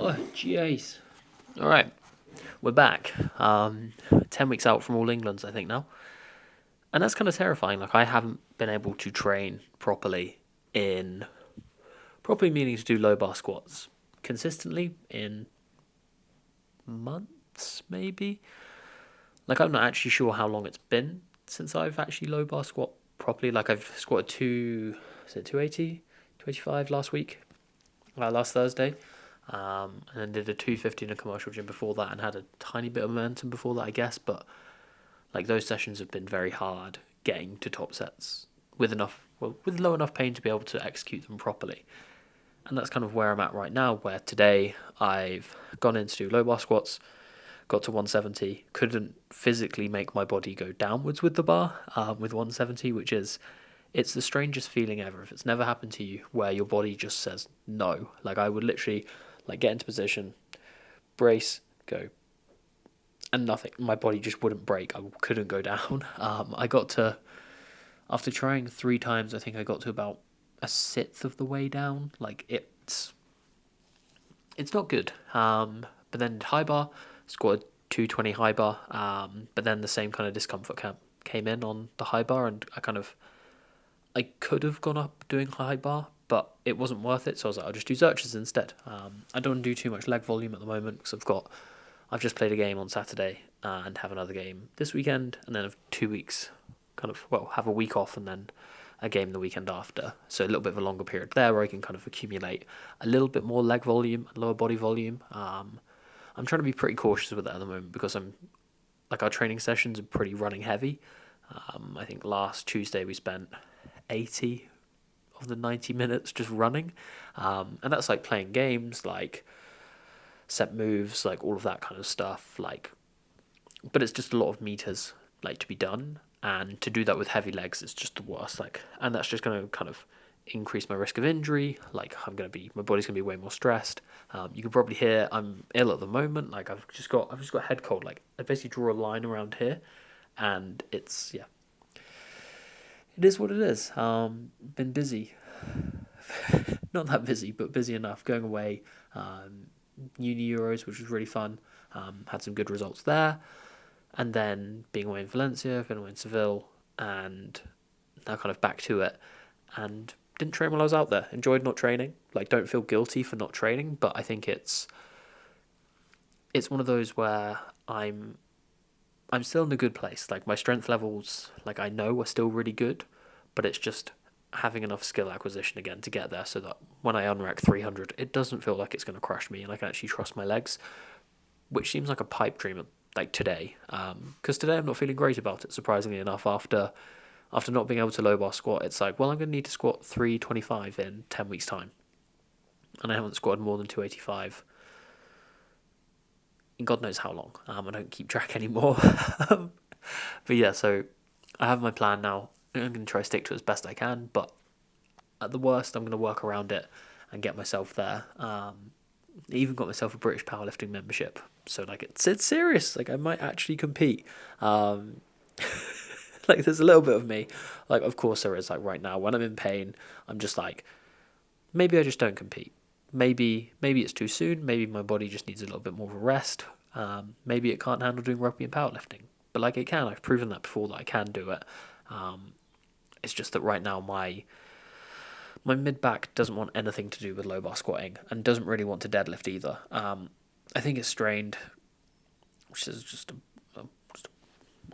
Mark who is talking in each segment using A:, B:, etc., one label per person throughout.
A: Oh, jeez. All right, we're back. 10 weeks out from All Englands, I think now. And that's kind of terrifying. Like, I haven't been able to train properly meaning to do low bar squats consistently in months, maybe. Like, I'm not actually sure how long it's been since I've actually low bar squat properly. Like, I've squatted 280, 285 last week, last Thursday. And then did a 250 in a commercial gym before that and had a tiny bit of momentum before that, I guess. But like those sessions have been very hard getting to top sets with low enough pain to be able to execute them properly. And that's kind of where I'm at right now, where today I've gone in to do low bar squats, got to 170, couldn't physically make my body go downwards with the bar with 170, it's the strangest feeling ever. If it's never happened to you, where your body just says no. Like, I would literally get into position, brace, go, and nothing. My body just wouldn't break. I couldn't go down. I got to, after trying 3 times, I think I got to about a sixth of the way down. Like, it's not good. But then high bar, squatted 220 high bar. But then the same kind of discomfort came in on the high bar, and I could have gone up doing high bar, but it wasn't worth it. So I was like, I'll just do Zerches instead. I don't want to do too much leg volume at the moment because I've just played a game on Saturday and have another game this weekend, and then have 2 weeks, have a week off and then a game the weekend after. So a little bit of a longer period there where I can kind of accumulate a little bit more leg volume and lower body volume. I'm trying to be pretty cautious with that at the moment because our training sessions are pretty running heavy. I think last Tuesday we spent 80 of the 90 minutes just running, and that's like playing games, like set moves, like all of that kind of stuff, but it's just a lot of meters to be done, and to do that with heavy legs is just the worst, and that's just going to kind of increase my risk of injury. My body's going to be way more stressed. You can probably hear I'm ill at the moment. I've just got head cold. I basically draw a line around here, and it's, yeah, it is what it is. Been busy. Not that busy, but busy enough. Going away, uni Euros, which was really fun. Had some good results there. And then being away in Valencia, been away in Seville, and now kind of back to it. And didn't train while I was out there. Enjoyed not training. Don't feel guilty for not training, but I think it's one of those where I'm still in a good place. My strength levels, I know are still really good, but it's just having enough skill acquisition again to get there so that when I unrack 300, it doesn't feel like it's going to crush me and I can actually trust my legs, which seems like a pipe dream today. Because today I'm not feeling great about it, surprisingly enough, after not being able to low bar squat. It's I'm going to need to squat 325 in 10 weeks time. And I haven't squatted more than 285 in God knows how long. I don't keep track anymore. But yeah, so I have my plan now. I'm going to try to stick to it as best I can, but at the worst, I'm going to work around it and get myself there. I even got myself a British powerlifting membership, so it's serious. I might actually compete. There's a little bit of me. Of course there is. Right now, when I'm in pain, I'm just maybe I just don't compete. Maybe it's too soon. Maybe my body just needs a little bit more of a rest. Maybe it can't handle doing rugby and powerlifting, but it can. I've proven that before that I can do it. It's just that right now my mid back doesn't want anything to do with low bar squatting and doesn't really want to deadlift either. I think it's strained, which is just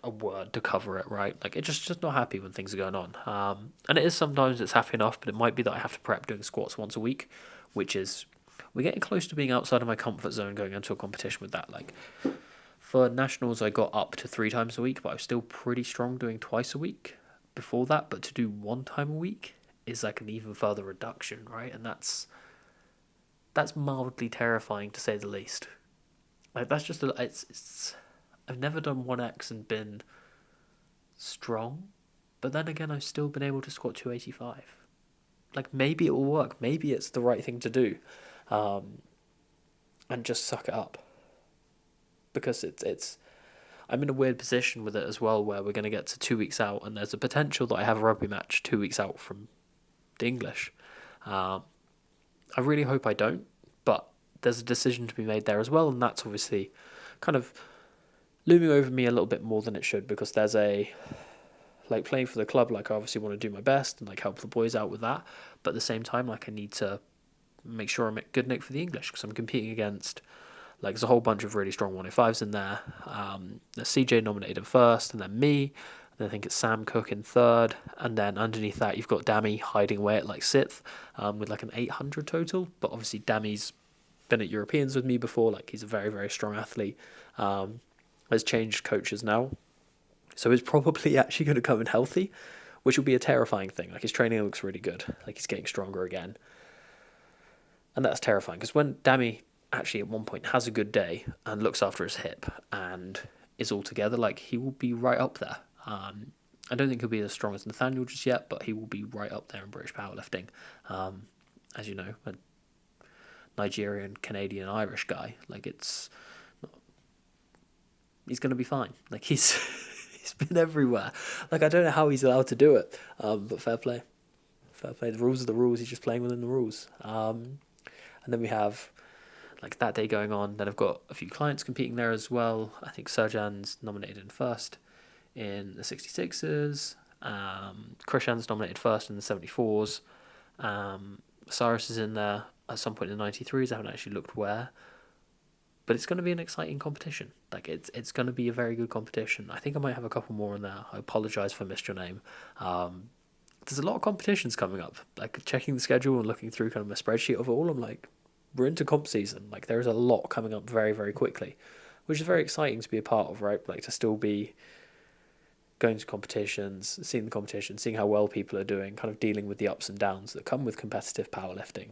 A: a word to cover it, right? It's just not happy when things are going on. And it is sometimes it's happy enough, but it might be that I have to prep doing squats once a week, which is, we're getting close to being outside of my comfort zone going into a competition with that. For nationals, I got up to 3 times a week, but I was still pretty strong doing twice a week before that. But to do 1 time a week is an even further reduction, right? And that's mildly terrifying to say the least. That's just it's I've never done 1x and been strong, but then again, I've still been able to squat 285. Maybe it will work. Maybe it's the right thing to do, and just suck it up. Because it's I'm in a weird position with it as well, where we're going to get to 2 weeks out, and there's a potential that I have a rugby match 2 weeks out from the English. I really hope I don't, but there's a decision to be made there as well, and that's obviously kind of looming over me a little bit more than it should, because there's like playing for the club, like I obviously want to do my best and like help the boys out with that, but at the same time, like I need to make sure I'm at good nick for the English, because I'm competing against, like, there's a whole bunch of really strong 105s in there. There's CJ nominated in first, and then me, and then I think it's Sam Cook in third, and then underneath that you've got Dammy hiding away at like sixth, with like an 800 total, but obviously Dammy's been at Europeans with me before, like he's a very, very strong athlete, has changed coaches now, so he's probably actually going to come in healthy, which will be a terrifying thing. Like his training looks really good, like he's getting stronger again, and that's terrifying, because when Dammy actually at one point has a good day and looks after his hip and is all together, like he will be right up there. I don't think he'll be as strong as Nathaniel just yet, but he will be right up there in British powerlifting. As you know, a Nigerian, Canadian, Irish guy, like he's going to be fine. Like he's been everywhere. Like I don't know how he's allowed to do it, but fair play. The rules are the rules. He's just playing within the rules. And then we have like that day going on. Then I've got a few clients competing there as well. I think Serjan's nominated in first in the 66ers. Krishan's nominated first in the 74s. Cyrus is in there at some point in the 93s. I haven't actually looked where. But it's going to be an exciting competition. Like it's going to be a very good competition. I think I might have a couple more in there. I apologise if I missed your name. There's a lot of competitions coming up. Like checking the schedule and looking through kind of my spreadsheet of it all, I'm like, we're into comp season. Like there is a lot coming up very, very quickly, which is very exciting to be a part of, right? Like to still be going to competitions, seeing the competition, seeing how well people are doing, kind of dealing with the ups and downs that come with competitive powerlifting.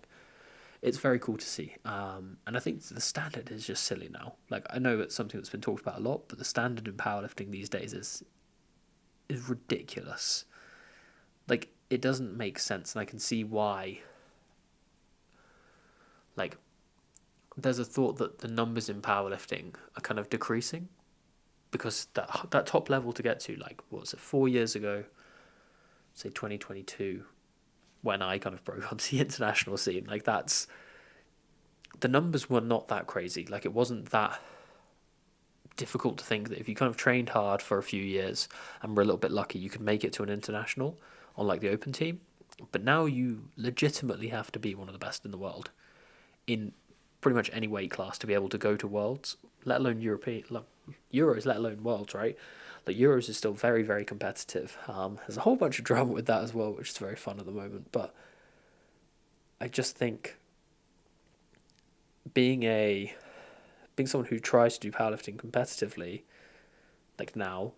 A: It's very cool to see. And I think the standard is just silly now. Like I know it's something that's been talked about a lot, but the standard in powerlifting these days is ridiculous. Like it doesn't make sense, and I can see why. Like there's a thought that the numbers in powerlifting are kind of decreasing, because that top level to get to, like, what was it, 4 years ago, say 2022, when I kind of broke onto the international scene, like the numbers were not that crazy. Like it wasn't that difficult to think that if you kind of trained hard for a few years and were a little bit lucky, you could make it to an international on like the open team. But now you legitimately have to be one of the best in the world in pretty much any weight class to be able to go to Worlds, let alone Euros, let alone Worlds, right? Like Euros is still very, very competitive. There's a whole bunch of drama with that as well, which is very fun at the moment. But I just think being someone who tries to do powerlifting competitively, like now,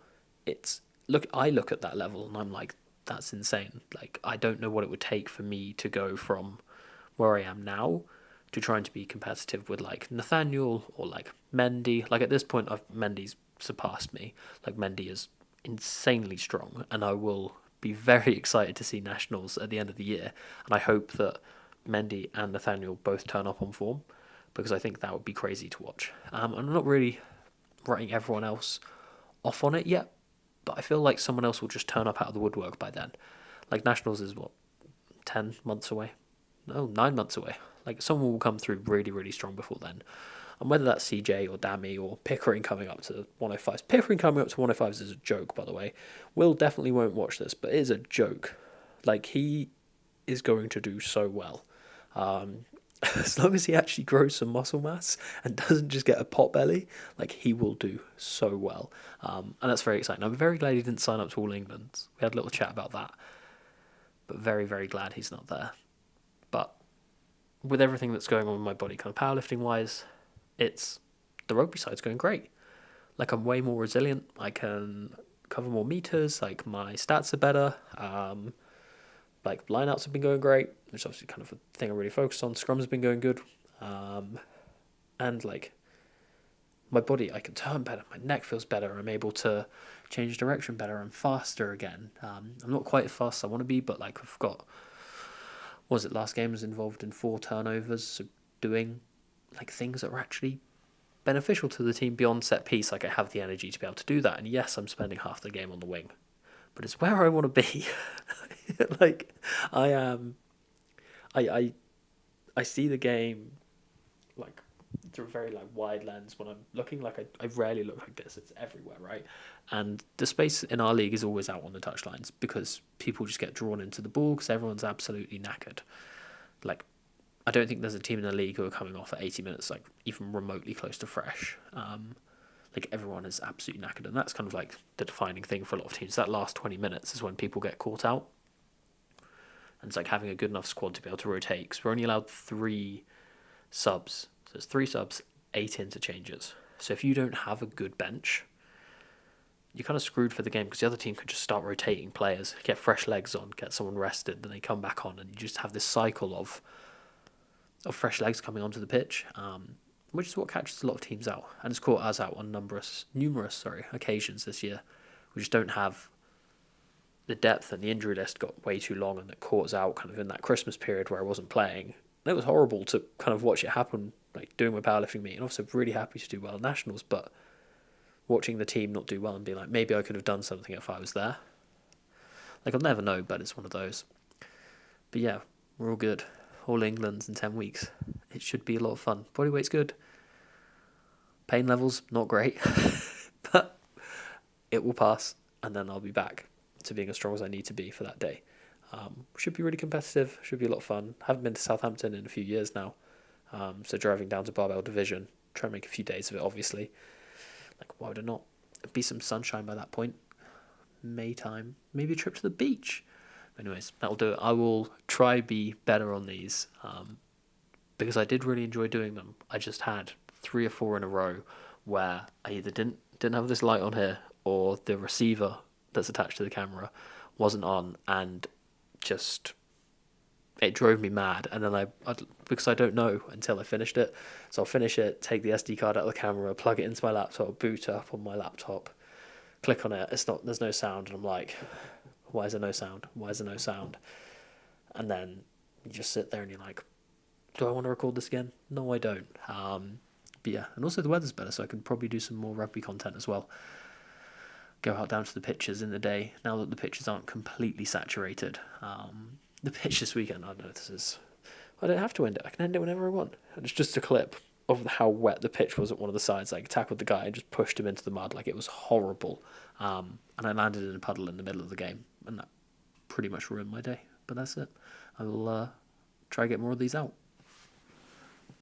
A: I look at that level and I'm like, that's insane. Like I don't know what it would take for me to go from where I am now to trying to be competitive with like Nathaniel or like Mendy. Like at this point, Mendy's surpassed me. Like Mendy is insanely strong, and I will be very excited to see nationals at the end of the year. And I hope that Mendy and Nathaniel both turn up on form, because I think that would be crazy to watch. I'm not really writing everyone else off on it yet, but I feel like someone else will just turn up out of the woodwork by then. Like nationals is what, 10 months away? No, 9 months away. Like someone will come through really, really strong before then. And whether that's CJ or Dammy or Pickering coming up to 105s. Pickering coming up to 105s is a joke, by the way. Will definitely won't watch this, but it is a joke. Like he is going to do so well. As long as he actually grows some muscle mass and doesn't just get a pot belly, like he will do so well. And that's very exciting. I'm very glad he didn't sign up to All England. We had a little chat about that. But very, very glad he's not there. But with everything that's going on with my body, kind of powerlifting wise, the rugby side's going great. Like I'm way more resilient. I can cover more meters. Like my stats are better. Like lineouts have been going great, which is obviously kind of a thing I really focus on. Scrums have been going good. And like my body, I can turn better. My neck feels better. I'm able to change direction better. I'm faster again. I'm not quite as fast as I want to be, but like I've got, last game was involved in 4 turnovers, so doing like things that are actually beneficial to the team beyond set piece. Like I have the energy to be able to do that, and yes, I'm spending half the game on the wing, but it's where I want to be. Like I see the game like through a very like wide lens when I'm looking. Like I rarely look like this. It's everywhere, right? And the space in our league is always out on the touchlines because people just get drawn into the ball because everyone's absolutely knackered. Like, I don't think there's a team in the league who are coming off at 80 minutes like even remotely close to fresh. Like everyone is absolutely knackered, and that's kind of like the defining thing for a lot of teams. That last 20 minutes is when people get caught out, and it's like having a good enough squad to be able to rotate. Because we're only allowed 3 subs, so it's 3 subs, 8 interchanges. So if you don't have a good bench, you're kind of screwed for the game because the other team could just start rotating players, get fresh legs on, get someone rested, then they come back on, and you just have this cycle of fresh legs coming onto the pitch, which is what catches a lot of teams out, and it's caught us out on numerous occasions this year. We just don't have the depth, and the injury list got way too long, and it caught us out kind of in that Christmas period where I wasn't playing. And it was horrible to kind of watch it happen, like doing my powerlifting meet, and also really happy to do well at nationals, but watching the team not do well and being like, maybe I could have done something if I was there. Like, I'll never know, but it's one of those. But yeah, we're all good. All England's in 10 weeks. It should be a lot of fun. Body weight's good. Pain levels, not great. But it will pass, and then I'll be back to being as strong as I need to be for that day. Should be really competitive. Should be a lot of fun. Haven't been to Southampton in a few years now. So driving down to Barbell Division, try and make a few days of it, obviously. Like, why would I not? It'd be some sunshine by that point. May time. Maybe a trip to the beach. Anyways, that'll do it. I will try be better on these because I did really enjoy doing them. I just had 3 or 4 in a row where I either didn't have this light on here or the receiver that's attached to the camera wasn't on, and just it drove me mad. And then because I don't know until I finished it, so I'll finish it, take the SD card out of the camera, plug it into my laptop, boot up on my laptop, click on it. There's no sound, and I'm like, why is there no sound? Why is there no sound? And then you just sit there and you're like, do I want to record this again? No, I don't. But yeah, and also the weather's better, so I can probably do some more rugby content as well. Go out down to the pitches in the day, now that the pitches aren't completely saturated. The pitch this weekend, I don't have to end it. I can end it whenever I want. And it's just a clip of how wet the pitch was at one of the sides. Like, tackled the guy and just pushed him into the mud. Like, it was horrible. And I landed in a puddle in the middle of the game, and that pretty much ruined my day. But that's it. I will try to get more of these out.